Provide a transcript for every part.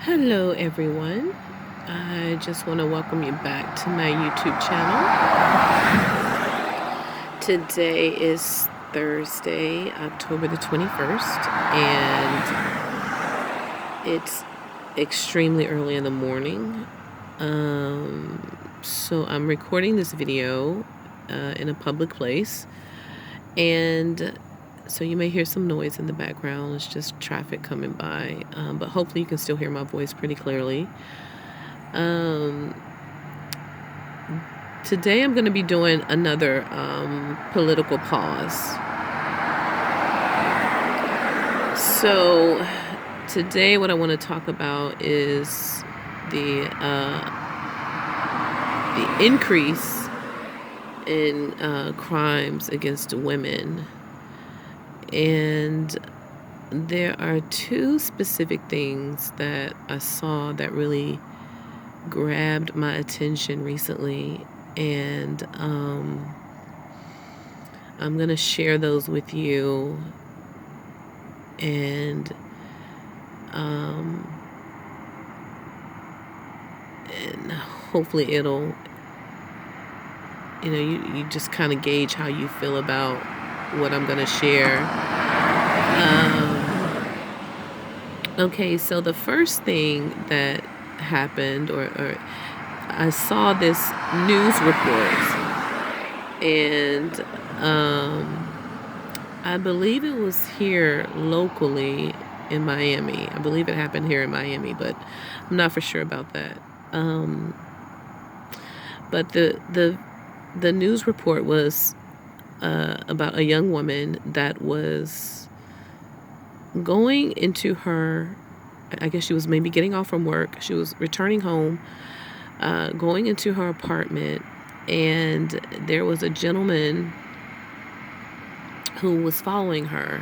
Hello, everyone. I just want to welcome you back to my YouTube channel. Today is Thursday, October the 21st, and it's extremely early in the morning. So I'm recording this video in a public place, and so you may hear some noise in the background. It's just traffic coming by, but hopefully you can still hear my voice pretty clearly. Today I'm going to be doing another political pause. So today what I want to talk about is the increase in crimes against women. And there are two specific things that I saw that really grabbed my attention recently, and I'm gonna share those with you, and hopefully it'll, you just kind of gauge how you feel about what I'm gonna share. Okay, so the first thing that happened, or I saw this news report, and I believe it was here locally in Miami. I believe it happened here in Miami, but I'm not for sure about that. But the news report was about a young woman that was going into her, I guess she was maybe getting off from work. She was returning home, going into her apartment, and there was a gentleman who was following her.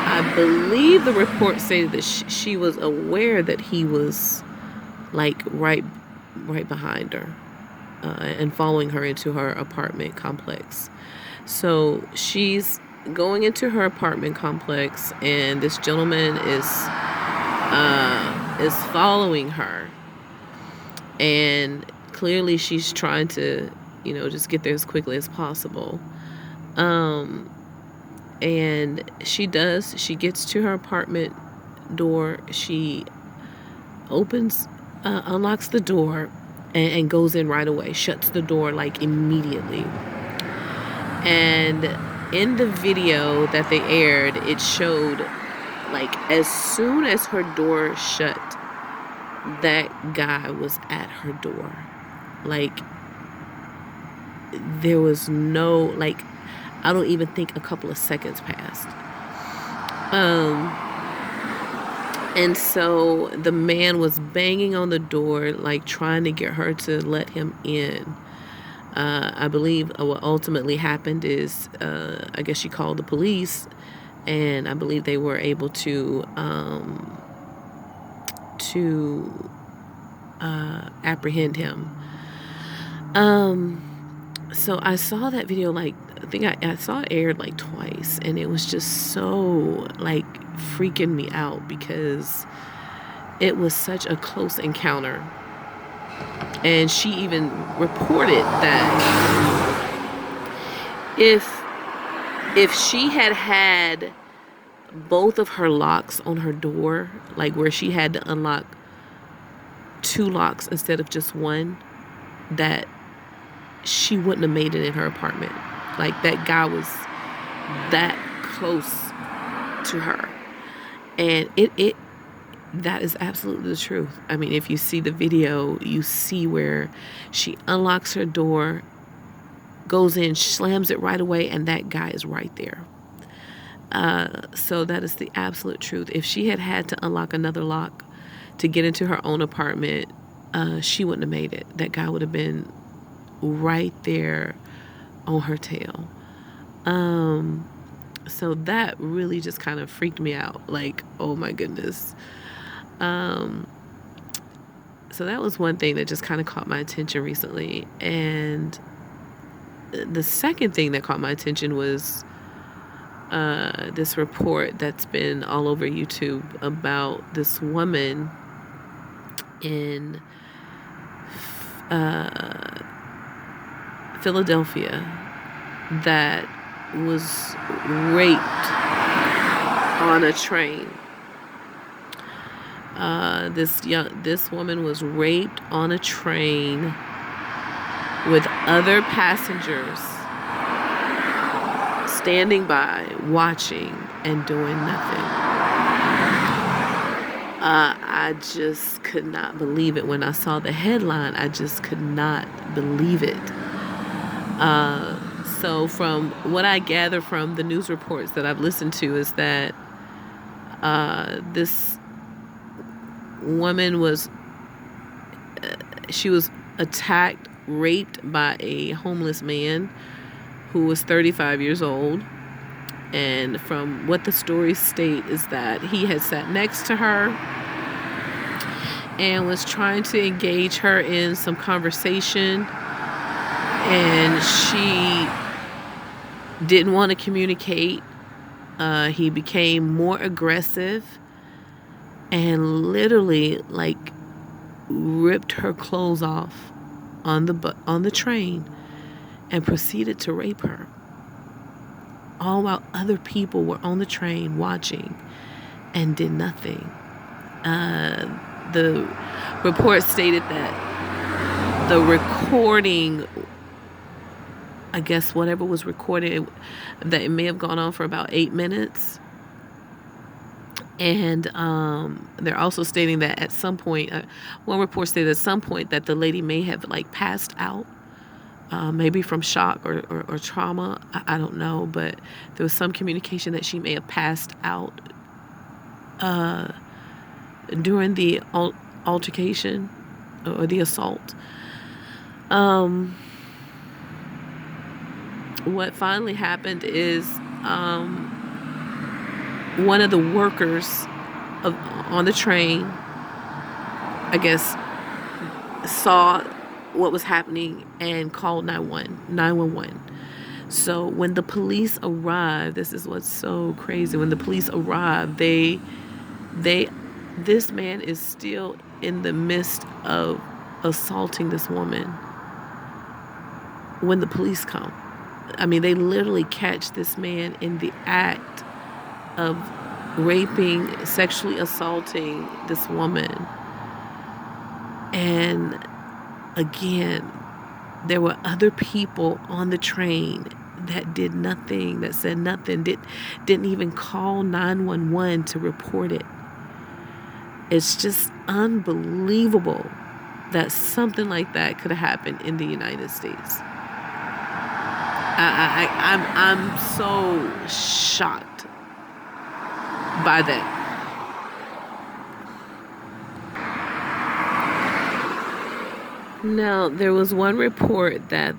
I believe the report said that she was aware that he was like right behind her, and following her into her apartment complex. So she's going into her apartment complex, and this gentleman is following her, and clearly she's trying to, just get there as quickly as possible. And she gets to her apartment door. She unlocks the door, and goes in right away, shuts the door like immediately. And in the video that they aired, it showed like as soon as her door shut, that guy was at her door. Like, there was no, like, I don't even think a couple of seconds passed. And so the man was banging on the door, like trying to get her to let him in. I believe what ultimately happened is, I guess she called the police, and I believe they were able to apprehend him. So I saw that video, like, I think I saw it aired like twice, and it was just so like freaking me out because it was such a close encounter. And she even reported that if she had both of her locks on her door, like where she had to unlock 2 locks instead of just one, that she wouldn't have made it in her apartment. Like, that guy was that close to her. And that is absolutely the truth. I mean, if you see the video, you see where she unlocks her door, goes in, slams it right away, and that guy is right there. So that is the absolute truth. If she had to unlock another lock to get into her own apartment, she wouldn't have made it. That guy would have been right there on her tail. So that really just kind of freaked me out. Like, oh my goodness. So that was one thing that just kind of caught my attention recently. And the second thing that caught my attention was this report that's been all over YouTube about this woman in Philadelphia that was raped on a train. This woman was raped on a train with other passengers standing by, watching, and doing nothing. I just could not believe it. When I saw the headline, I just could not believe it. So from what I gather from the news reports that I've listened to is that this woman was attacked, raped by a homeless man who was 35 years old. And from what the stories state is that he had sat next to her and was trying to engage her in some conversation, and she didn't want to communicate. He became more aggressive and literally ripped her clothes off on the train and proceeded to rape her, all while other people were on the train watching and did nothing. The report stated that the recording, I guess whatever was recorded, that it may have gone on for about 8 minutes. And they're also stating that at some point, one report stated at some point that the lady may have passed out, maybe from shock or trauma. I don't know, but there was some communication that she may have passed out during the altercation or the assault. What finally happened is one of the workers on the train, I guess, saw what was happening and called 911. So when the police arrived, this is what's so crazy. When the police arrived, this man is still in the midst of assaulting this woman when the police come. I mean, they literally catch this man in the act of raping, sexually assaulting this woman. And again, there were other people on the train that did nothing, that said nothing, didn't even call 911 to report it. It's just unbelievable that something like that could happen in the United States. I'm so shocked by that. Now, there was one report that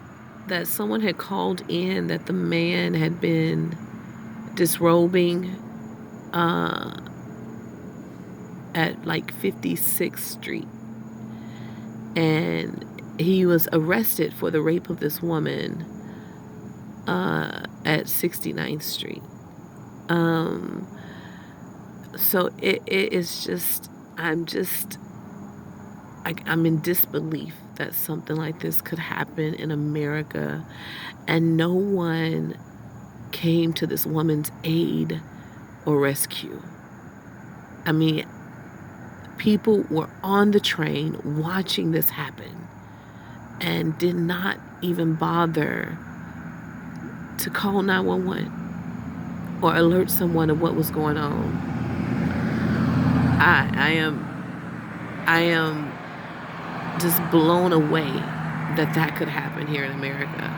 someone had called in that the man had been disrobing at 56th Street. And he was arrested for the rape of this woman at 69th Street. So it is just, I'm in disbelief that something like this could happen in America, and no one came to this woman's aid or rescue. I mean, people were on the train watching this happen and did not even bother to call 911 or alert someone of what was going on. I am just blown away that could happen here in America.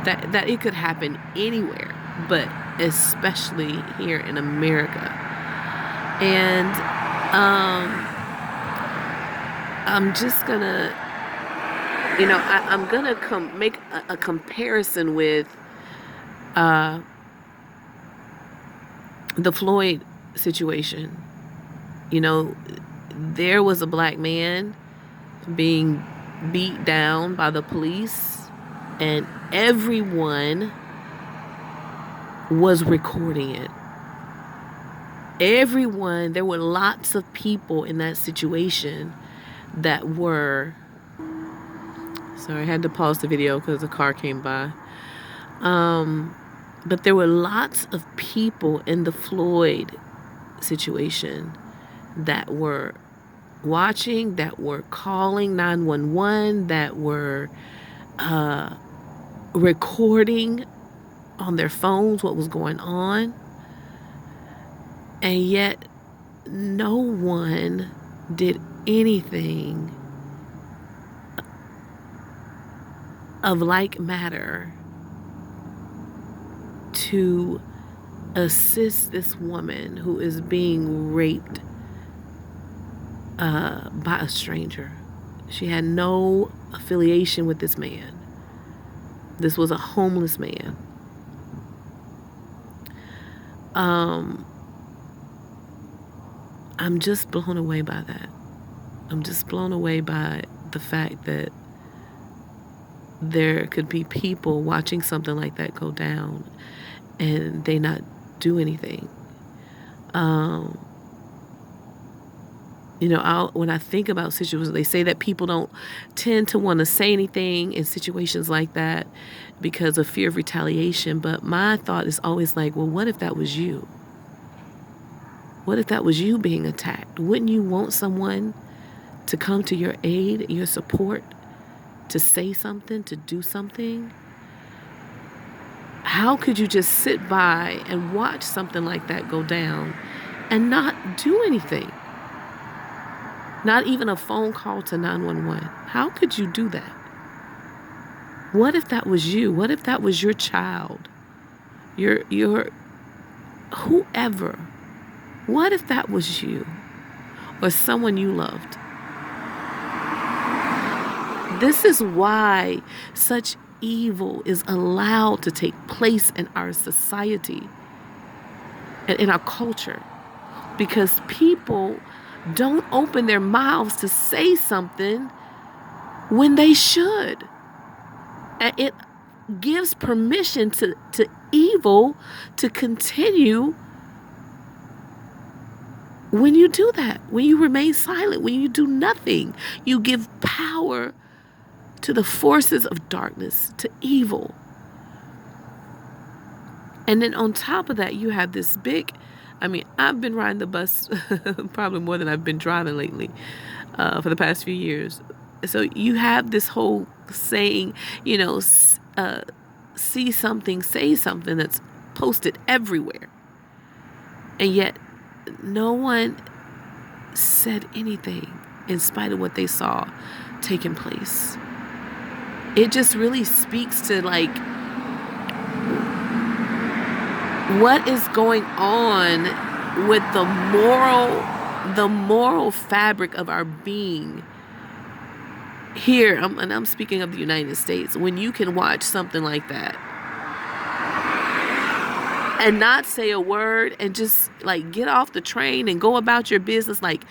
That it could happen anywhere, but especially here in America. And I'm just gonna, I'm gonna make a comparison with the Floyd situation. There was a black man being beat down by the police, and everyone was recording it. Everyone, there were lots of people in that situation that were, sorry, I had to pause the video because a car came by. But there were lots of people in the Floyd situation that were watching, that were calling 911, that were recording on their phones what was going on. And yet no one did anything of like matter to assist this woman who is being raped by a stranger. She had no affiliation with this man. This was a homeless man. I'm just blown away by that. I'm just blown away by the fact that there could be people watching something like that go down and they not do anything. When I think about situations, they say that people don't tend to want to say anything in situations like that because of fear of retaliation. But my thought is always like, well, what if that was you? What if that was you being attacked? Wouldn't you want someone to come to your aid, your support, to say something, to do something? How could you just sit by and watch something like that go down and not do anything? Not even a phone call to 911. How could you do that? What if that was you? What if that was your child? Your whoever. What if that was you or someone you loved? This is why such evil is allowed to take place in our society and in our culture, because people don't open their mouths to say something when they should. And it gives permission to evil to continue when you do that, when you remain silent, when you do nothing. You give power to the forces of darkness, to evil. And then on top of that, you have this big, I've been riding the bus probably more than I've been driving lately for the past few years. So you have this whole saying, see something, say something, that's posted everywhere. And yet no one said anything in spite of what they saw taking place. It just really speaks to what is going on with the moral fabric of our being here. I'm speaking of the United States. When you can watch something like that and not say a word and just get off the train and go about your business like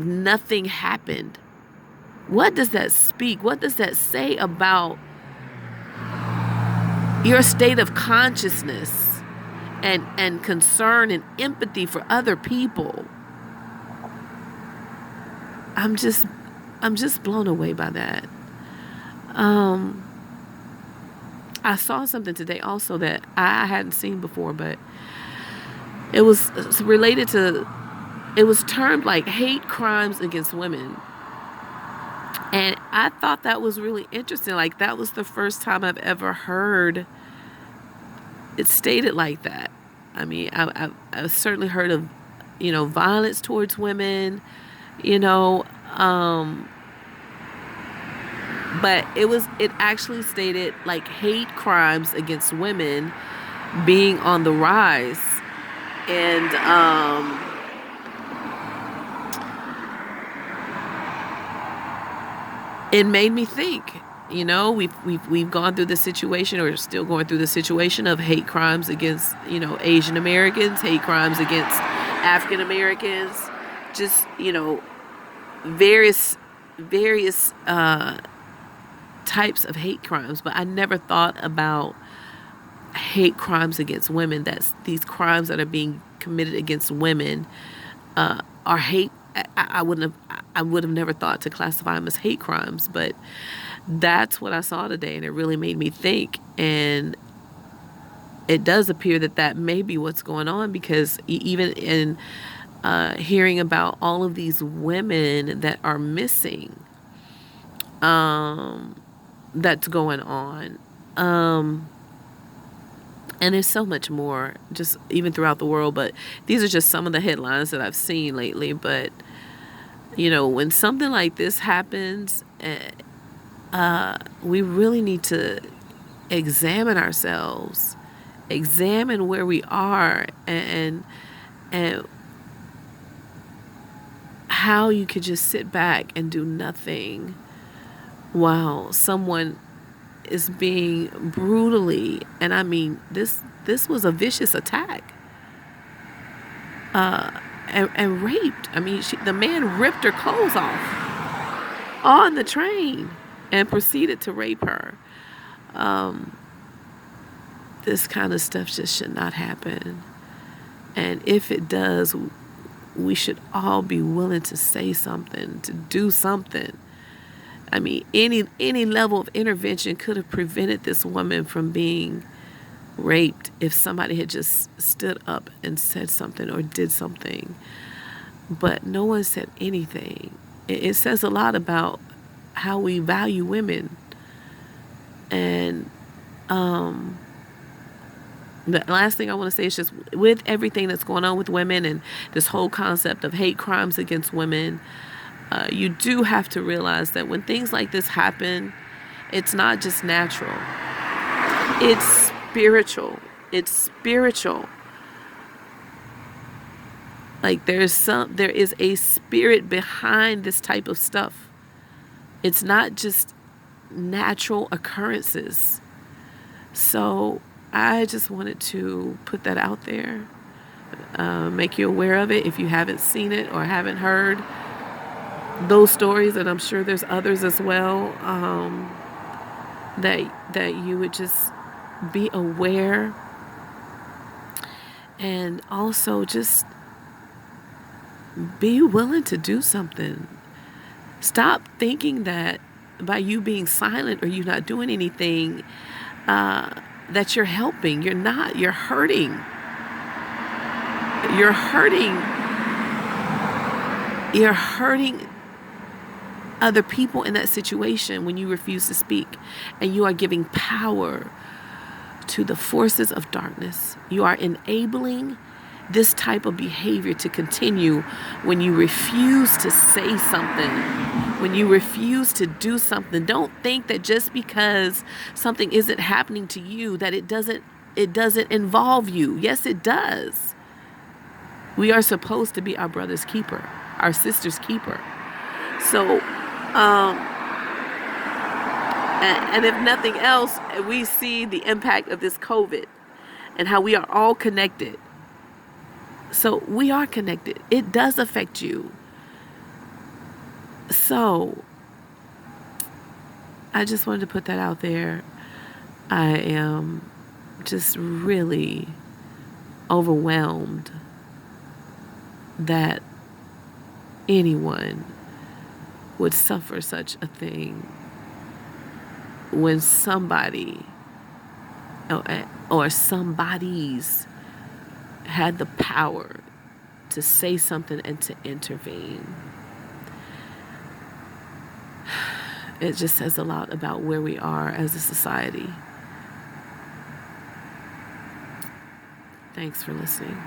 nothing happened. What does that speak? What does that say about your state of consciousness and concern and empathy for other people? I'm just blown away by that. I saw something today also that I hadn't seen before, but it was related to, it was termed hate crimes against women. And I thought that was really interesting. That was the first time I've ever heard it stated like that. I've certainly heard of, violence towards women, but it actually stated hate crimes against women being on the rise. And it made me think, we've gone through the situation, or still going through the situation of hate crimes against, Asian Americans, hate crimes against African Americans, just, various types of hate crimes. But I never thought about hate crimes against women, that these crimes that are being committed against women are hate. I would have never thought to classify them as hate crimes, but that's what I saw today, and it really made me think. And it does appear that that may be what's going on, because even in hearing about all of these women that are missing, that's going on. And there's so much more, just even throughout the world. But these are just some of the headlines that I've seen lately. But, when something like this happens, we really need to examine ourselves, examine where we are, and how you could just sit back and do nothing while someone is being brutally, and I mean, this was a vicious attack, and raped. I mean, the man ripped her clothes off on the train and proceeded to rape her. This kind of stuff just should not happen. And if it does, we should all be willing to say something, to do something. I mean, any level of intervention could have prevented this woman from being raped if somebody had just stood up and said something or did something. But no one said anything. It says a lot about how we value women. And the last thing I want to say is just, with everything that's going on with women and this whole concept of hate crimes against women, you do have to realize that when things like this happen, it's not just natural. It's spiritual. It's spiritual. Like there is a spirit behind this type of stuff. It's not just natural occurrences. So I just wanted to put that out there, make you aware of it if you haven't seen it or haven't heard those stories, and I'm sure there's others as well, that you would just be aware, and also just be willing to do something. Stop thinking that by you being silent or you not doing anything, that you're helping. You're not. You're hurting. You're hurting. You're hurting other people in that situation when you refuse to speak, and you are giving power to the forces of darkness. You are enabling this type of behavior to continue when you refuse to say something, when you refuse to do something. Don't think that just because something isn't happening to you that it doesn't involve you. Yes, it does. We are supposed to be our brother's keeper, our sister's keeper. So, and if nothing else, we see the impact of this COVID and how we are all connected. So we are connected. It does affect you. So I just wanted to put that out there. I am just really overwhelmed that anyone would suffer such a thing when somebody or somebodies had the power to say something and to intervene. It just says a lot about where we are as a society. Thanks for listening.